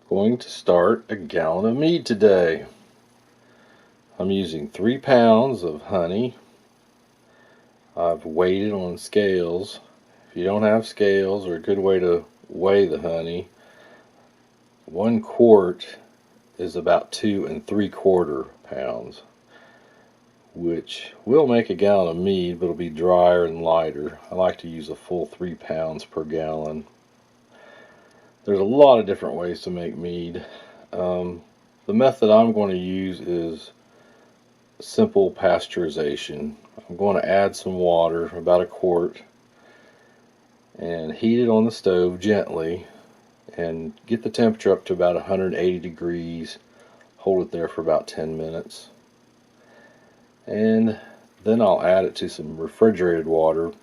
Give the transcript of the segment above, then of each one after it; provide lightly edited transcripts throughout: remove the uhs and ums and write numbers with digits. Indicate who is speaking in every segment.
Speaker 1: Going to start a gallon of mead today. I'm using 3 pounds of honey. I've weighed it on scales. If you don't have scales or a good way to weigh the honey, 1 quart is about 2 3/4 pounds, which will make a gallon of mead, but it'll be drier and lighter. I like to use a full 3 pounds per gallon. There's a lot of different ways to make mead. The method I'm going to use is simple pasteurization. I'm going to add some water, about 1 quart, and heat it on the stove gently and get the temperature up to about 180 degrees. Hold it there for about 10 minutes. And then I'll add it to some refrigerated water,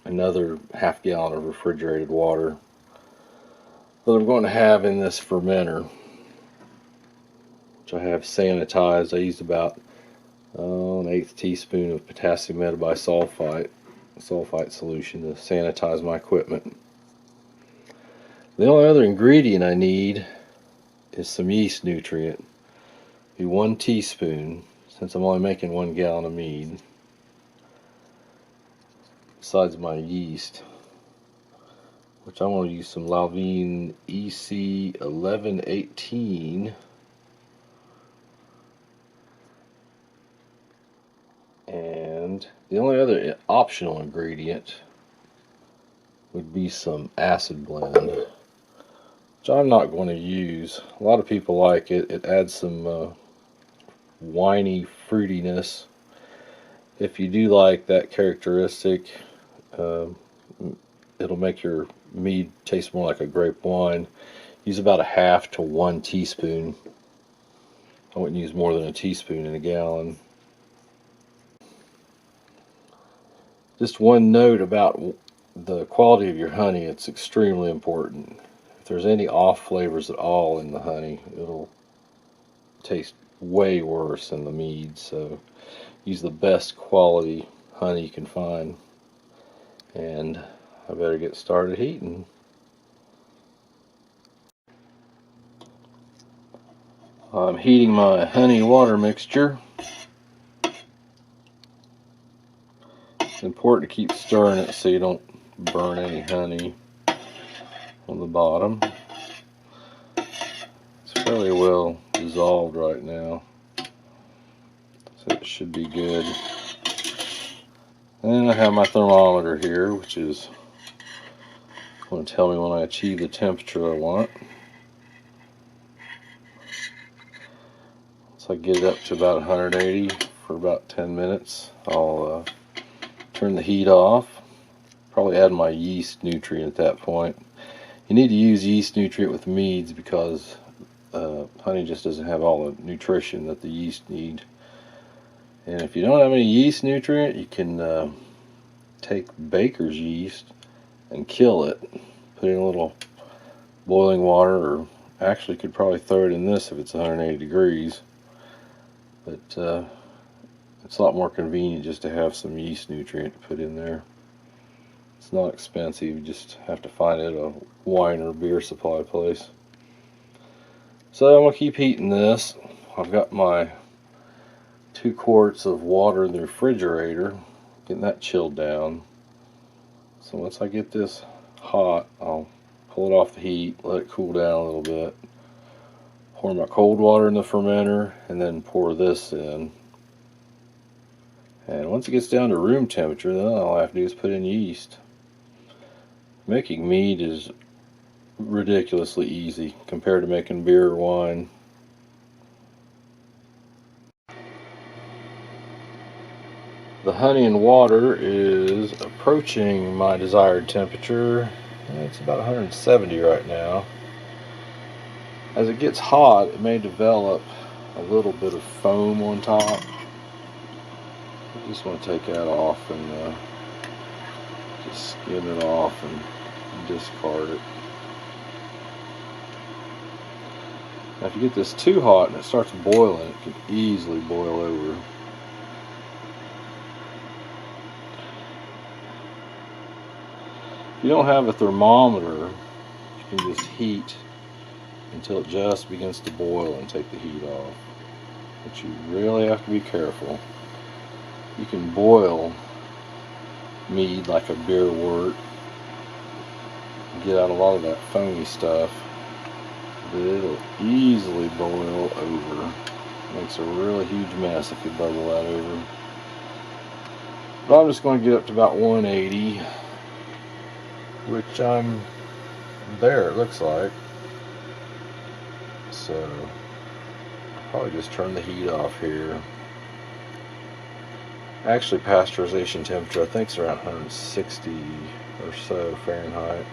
Speaker 1: another half gallon of refrigerated water that I'm going to have in this fermenter, which I have sanitized. I used about an 1/8 teaspoon of potassium metabisulfite solution to sanitize my equipment. The only other ingredient I need is some yeast nutrient. Be 1 teaspoon, since I'm only making 1 gallon of mead, besides my yeast, which I'm going to use some Lalvin EC 1118. And the only other optional ingredient would be some acid blend, which I'm not going to use. A lot of people like it. It adds some winey fruitiness. If you do like that characteristic, it'll make your mead taste more like a grape wine. Use about 1/2 to 1 teaspoon. I wouldn't use more than a teaspoon in a gallon. Just one note about the quality of your honey. It's extremely important. If there's any off flavors at all in the honey, it'll taste way worse than the mead. So use the best quality honey you can find. And I better get started heating. I'm heating my honey water mixture. It's important to keep stirring it so you don't burn any honey on the bottom. It's fairly well dissolved right now, so it should be good. And I have my thermometer here, which is going to tell me when I achieve the temperature I want. So I get it up to about 180 for about 10 minutes. I'll turn the heat off. Probably add my yeast nutrient at that point. You need to use yeast nutrient with meads because honey just doesn't have all the nutrition that the yeast need. And if you don't have any yeast nutrient, you can take baker's yeast and kill it. Put it in a little boiling water, or actually could probably throw it in this if it's 180 degrees. But it's a lot more convenient just to have some yeast nutrient to put in there. It's not expensive, you just have to find it at a wine or beer supply place. So I'm going to keep heating this. I've got my 2 quarts of water in the refrigerator, getting that chilled down. So once I get this hot, I'll pull it off the heat, let it cool down a little bit, pour my cold water in the fermenter, and then pour this in. And once it gets down to room temperature, then all I have to do is put in yeast. Making mead is ridiculously easy compared to making beer or wine. The honey and water is approaching my desired temperature. It's about 170 right now. As it gets hot, it may develop a little bit of foam on top. I just want to take that off and just skim it off and discard it. Now if you get this too hot and it starts boiling, it can easily boil over. If you don't have a thermometer, you can just heat until it just begins to boil and take the heat off. But you really have to be careful. You can boil mead like a beer wort, get out a lot of that foamy stuff, but it'll easily boil over. Makes a really huge mess if you bubble that over. But I'm just going to get up to about 180, which I'm there, it looks like. So I'll probably just turn the heat off here. Actually, pasteurization temperature I think is around 160 or so Fahrenheit.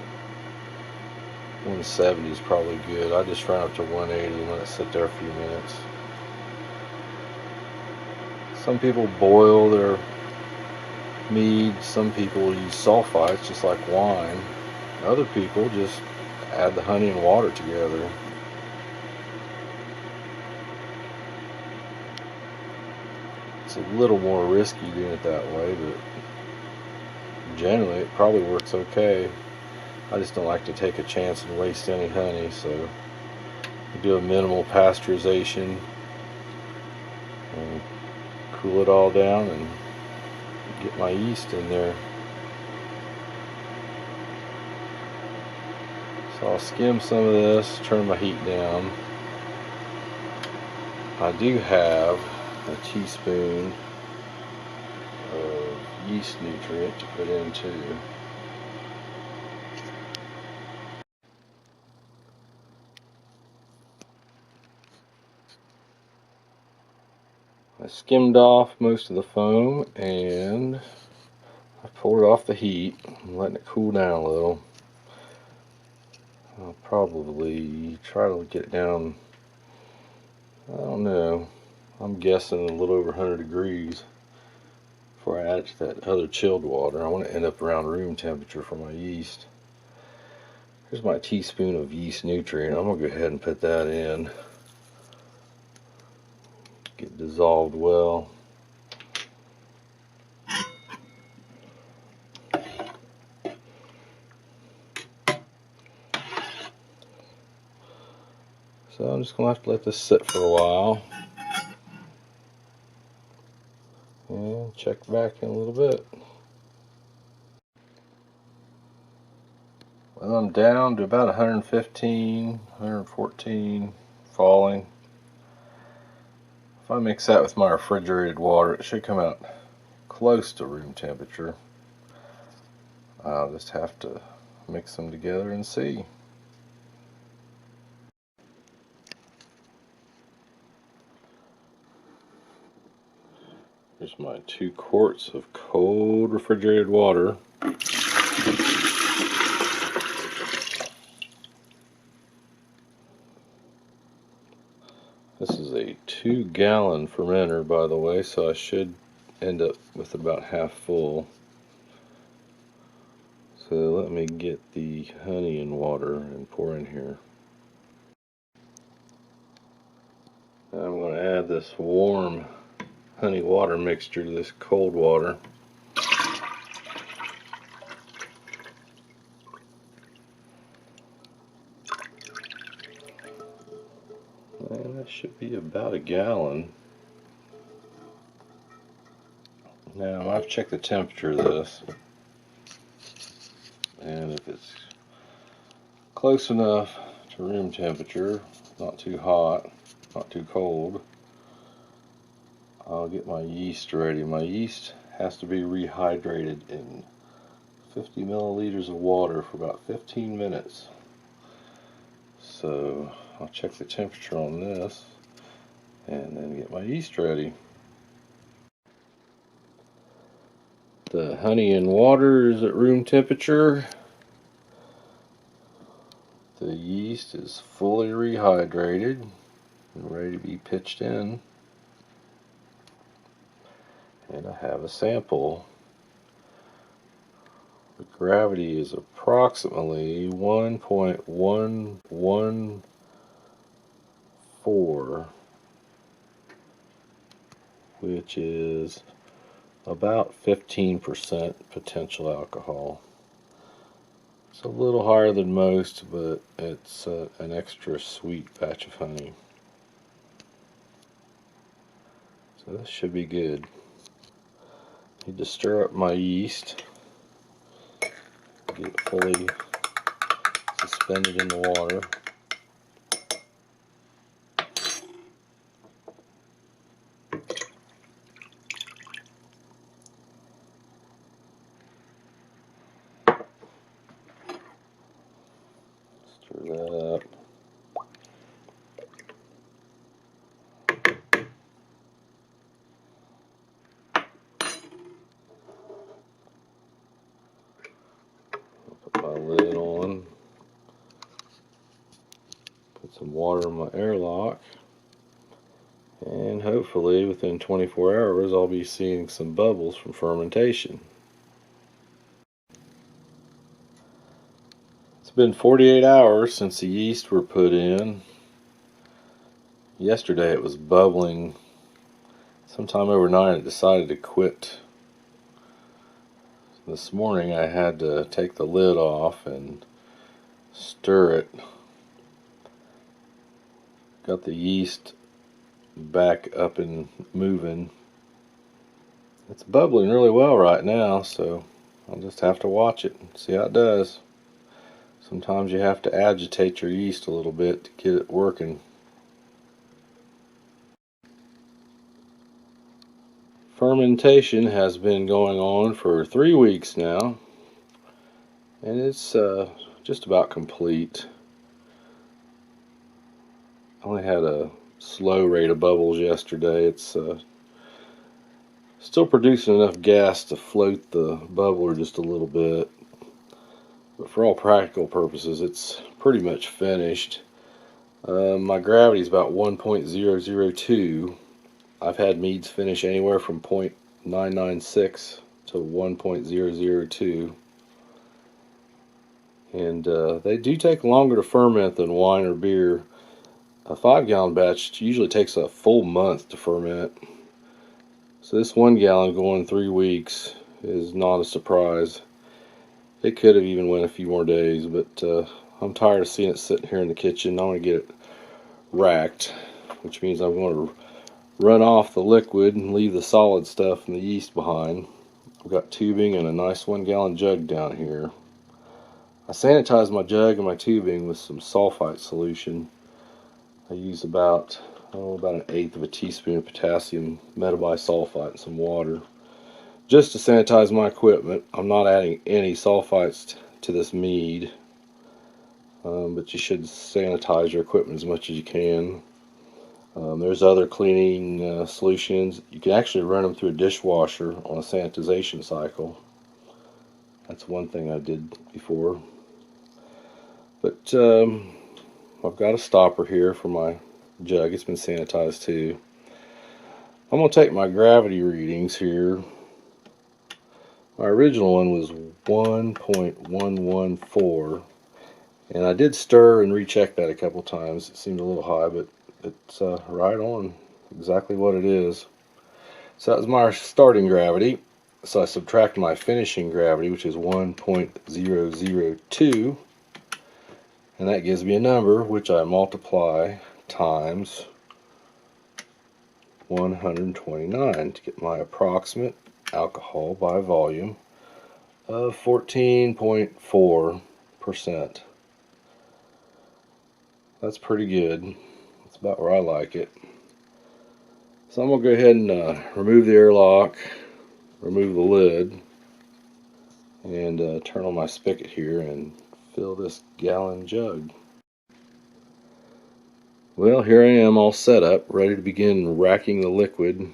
Speaker 1: 170 is probably good. I just ran up to 180 and let it sit there a few minutes. Some people boil their mead, some people use sulfites just like wine. Other people just add the honey and water together. It's a little more risky doing it that way, but generally it probably works okay. I just don't like to take a chance and waste any honey, so I do a minimal pasteurization and cool it all down and get my yeast in there. So I'll skim some of this, turn my heat down. I do have a teaspoon of yeast nutrient to put in too. I skimmed off most of the foam and I pulled it off the heat. I'm letting it cool down a little. I'll probably try to get it down, I don't know, I'm guessing a little over 100 degrees before I add it to that other chilled water. I want to end up around room temperature for my yeast. Here's my teaspoon of yeast nutrient. I'm going to go ahead and put that in. Get dissolved well. So I'm just going to have to let this sit for a while. And check back in a little bit. Well, I'm down to about 115, 114, falling. If I mix that with my refrigerated water, it should come out close to room temperature. I'll just have to mix them together and see. Here's my 2 quarts of cold refrigerated water. This is a 2-gallon fermenter, by the way, so I should end up with about half full. So let me get the honey and water and pour in here. Now I'm going to add this warm honey water mixture to this cold water. And that should be about a gallon. Now I've checked the temperature of this, and if it's close enough to room temperature, not too hot, not too cold, I'll get my yeast ready. My yeast has to be rehydrated in 50 milliliters of water for about 15 minutes. So I'll check the temperature on this and then get my yeast ready. The honey and water is at room temperature. The yeast is fully rehydrated and ready to be pitched in. And I have a sample. The gravity is approximately 1.114, which is about 15% potential alcohol. It's a little higher than most, but it's an extra sweet batch of honey. So this should be good. Need to stir up my yeast. Get it fully suspended in the water. Stir that up. Put my lid on. Put some water in my airlock. And hopefully within 24 hours I'll be seeing some bubbles from fermentation. It's been 48 hours since the yeast were put in. Yesterday it was bubbling. Sometime overnight it decided to quit. This morning I had to take the lid off and stir it. Got the yeast back up and moving. It's bubbling really well right now, so I'll just have to watch it and see how it does. Sometimes you have to agitate your yeast a little bit to get it working. Fermentation has been going on for 3 weeks now, and it's just about complete. I only had a slow rate of bubbles yesterday. It's still producing enough gas to float the bubbler just a little bit, but for all practical purposes it's pretty much finished. My gravity is about 1.002. I've had meads finish anywhere from 0.996 to 1.002, and they do take longer to ferment than wine or beer. A 5-gallon batch usually takes a full month to ferment, so this 1 gallon going 3 weeks is not a surprise. It could have even went a few more days, but I'm tired of seeing it sitting here in the kitchen. I want to get it racked, which means I'm going to run off the liquid and leave the solid stuff and the yeast behind. I've got tubing and a nice 1 gallon jug down here. I sanitize my jug and my tubing with some sulfite solution. I use about an 1/8 of a teaspoon of potassium metabisulfite and some water just to sanitize my equipment. I'm not adding any sulfites to this mead, but you should sanitize your equipment as much as you can. There's other cleaning solutions. You can actually run them through a dishwasher on a sanitization cycle. That's one thing I did before. But I've got a stopper here for my jug. It's been sanitized too. I'm going to take my gravity readings here. My original one was 1.114, and I did stir and recheck that a couple times. It seemed a little high, but it's right on, exactly what it is. So that was my starting gravity. So I subtract my finishing gravity, which is 1.002, and that gives me a number which I multiply times 129 to get my approximate alcohol by volume of 14.4%. That's pretty good. That's about where I like it. So I'm going to go ahead and remove the airlock, remove the lid, and turn on my spigot here and fill this gallon jug. Well, here I am all set up, ready to begin racking the liquid. You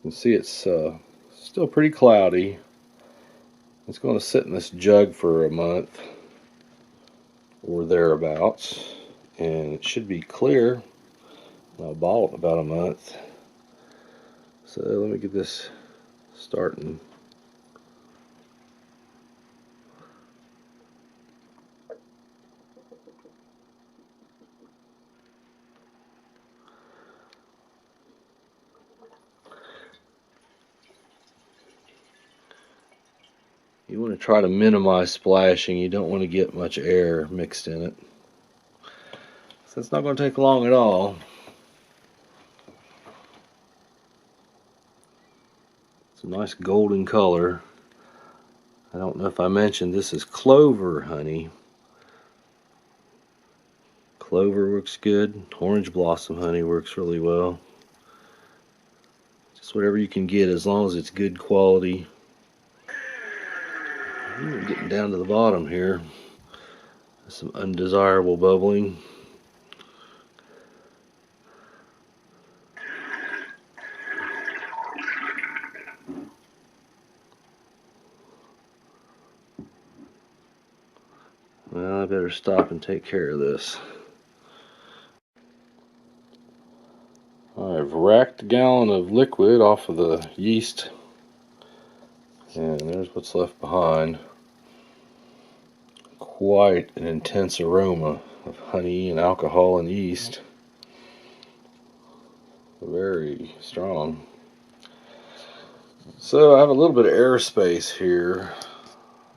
Speaker 1: can see it's still pretty cloudy. It's going to sit in this jug for a month or thereabouts, and it should be clear. I'll bottle it in about a month. So let me get this starting. You want to try to minimize splashing. You don't want to get much air mixed in it. So it's not going to take long at all. It's a nice golden color. I don't know if I mentioned this is clover honey. Clover works good. Orange blossom honey works really well. Just whatever you can get as long as it's good quality. Getting down to the bottom here. Some undesirable bubbling. Well, I better stop and take care of this. I've racked a gallon of liquid off of the yeast, and there's what's left behind. Quite an intense aroma of honey and alcohol and yeast. Very strong. So I have a little bit of airspace here.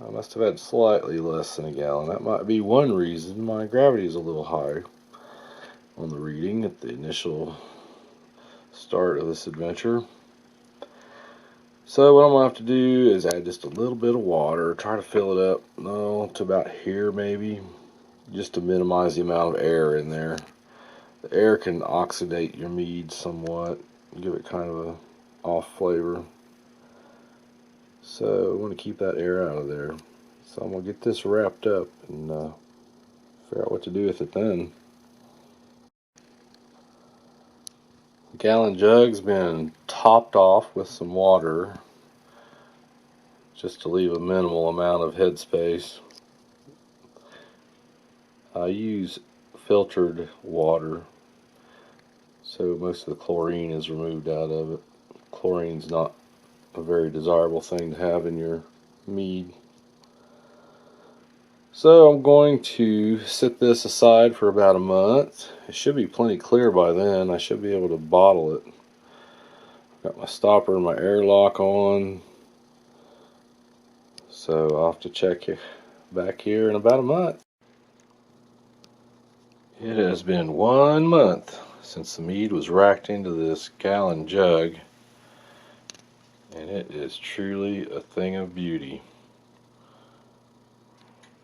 Speaker 1: I must have had slightly less than a gallon. That might be one reason my gravity is a little high on the reading at the initial start of this adventure. So what I'm going to have to do is add just a little bit of water, try to fill it up, to about here maybe, just to minimize the amount of air in there. The air can oxidate your mead somewhat, give it kind of a off flavor. So I want to keep that air out of there. So I'm going to get this wrapped up and figure out what to do with it then. The gallon jug's been topped off with some water just to leave a minimal amount of headspace. I use filtered water, so most of the chlorine is removed out of it. Chlorine's not a very desirable thing to have in your mead. So I'm going to set this aside for about a month. It should be plenty clear by then. I should be able to bottle it. Got my stopper and my airlock on. So I'll have to check it back here in about a month. It has been 1 month since the mead was racked into this gallon jug, and it is truly a thing of beauty.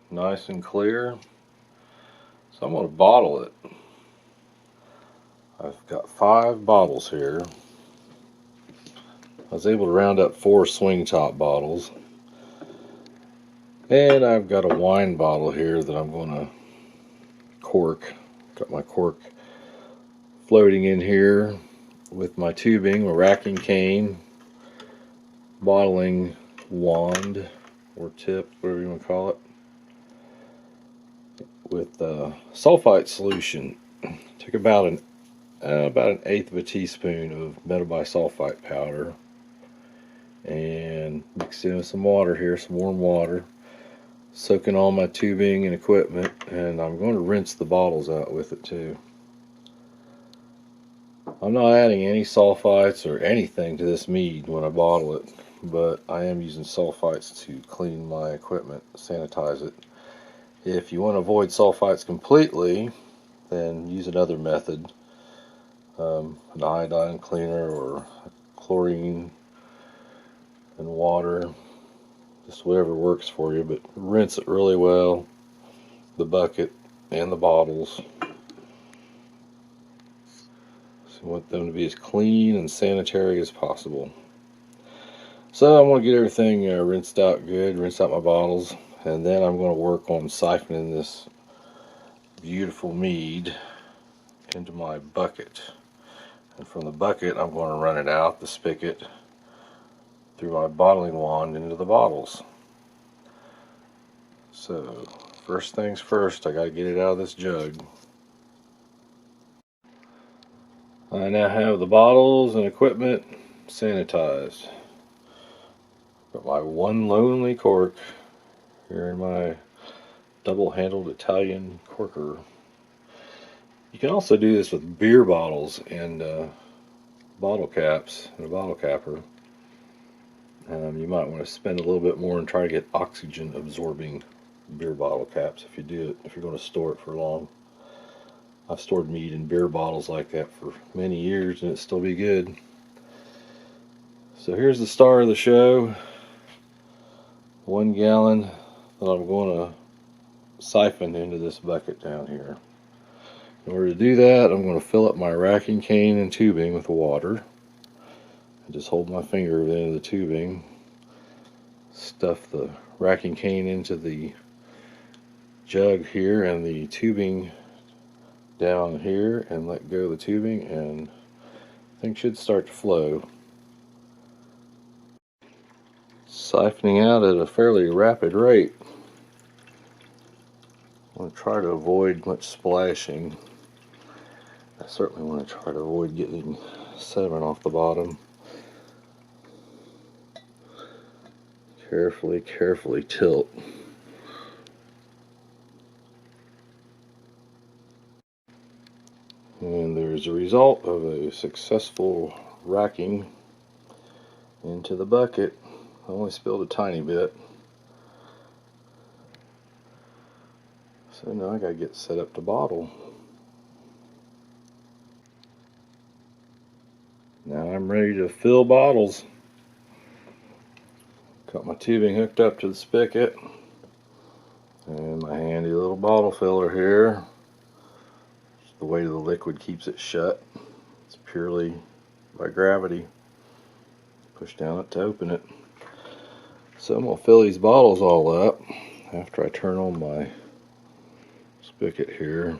Speaker 1: Nice and clear. So I'm going to bottle it. I've got 5 bottles here. I was able to round up 4 swing top bottles. And I've got a wine bottle here that I'm going to cork. Got my cork floating in here with my tubing, my racking cane, bottling wand or tip, whatever you want to call it, with sulfite solution. Took about an 1/8 of a teaspoon of metabisulfite powder and mixed in with some water here, some warm water, soaking all my tubing and equipment, and I'm going to rinse the bottles out with it too. I'm not adding any sulfites or anything to this mead when I bottle it, but I am using sulfites to clean my equipment, sanitize it. If you want to avoid sulfites completely, then use another method, an iodine cleaner or chlorine and water, just whatever works for you, but rinse it really well, the bucket and the bottles. So you want them to be as clean and sanitary as possible. So I'm going to get everything rinsed out good, rinse out my bottles, and then I'm going to work on siphoning this beautiful mead into my bucket. And from the bucket, I'm going to run it out the spigot through my bottling wand into the bottles. So first things first, I got to get it out of this jug. I now have the bottles and equipment sanitized. Got my one lonely cork here in my double-handled Italian corker. You can also do this with beer bottles and bottle caps and a bottle capper. You might want to spend a little bit more and try to get oxygen absorbing beer bottle caps if you're going to store it for long. I've stored mead in beer bottles like that for many years and it still be good. So here's the star of the show. 1 gallon that I'm going to siphon into this bucket down here. In order to do that, I'm going to fill up my racking cane and tubing with water. I just hold my finger over the end of the tubing, stuff the racking cane into the jug here and the tubing down here, and let go of the tubing, and things should start to flow. Siphoning out at a fairly rapid rate. I want to try to avoid much splashing. I certainly want to try to avoid getting sediment off the bottom. Carefully tilt. And there's a result of a successful racking into the bucket. I only spilled a tiny bit. So now I gotta get set up to bottle. Now I'm ready to fill bottles. Got my tubing hooked up to the spigot. And my handy little bottle filler here. The weight of the liquid keeps it shut. It's purely by gravity. Push down it to open it. So I'm going to fill these bottles all up after I turn on my spigot here.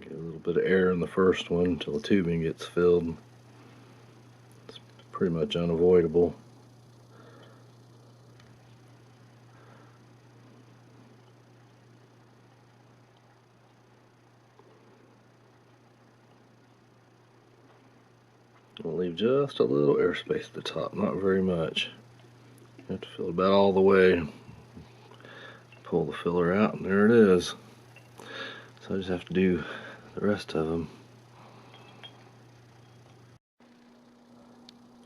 Speaker 1: Get a little bit of air in the first one until the tubing gets filled. It's pretty much unavoidable. I'll leave just a little airspace at the top, not very much. You have to fill about all the way. Pull the filler out, and there it is. So I just have to do the rest of them.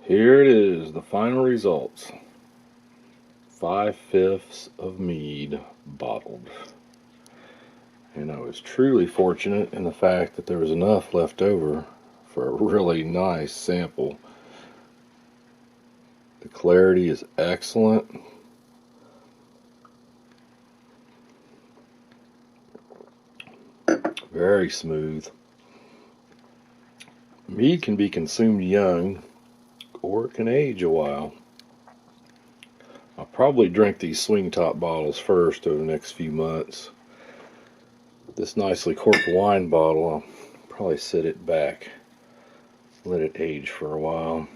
Speaker 1: Here it is, the final results. 5/5 of mead bottled. And I was truly fortunate in the fact that there was enough left over for a really nice sample. The clarity is excellent. Very smooth. Mead can be consumed young, or it can age a while. I'll probably drink these swing top bottles first over the next few months. This nicely corked wine bottle, I'll probably sit it back, let it age for a while.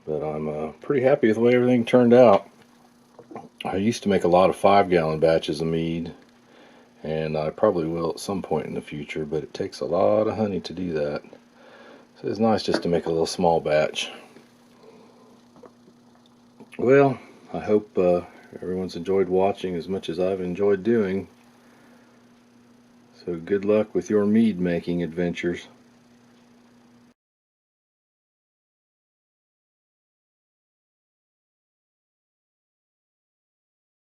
Speaker 1: But I'm pretty happy with the way everything turned out. I used to make a lot of 5-gallon batches of mead, and I probably will at some point in the future, but it takes a lot of honey to do that. So it's nice just to make a little small batch. Well, I hope everyone's enjoyed watching as much as I've enjoyed doing. So good luck with your mead making adventures.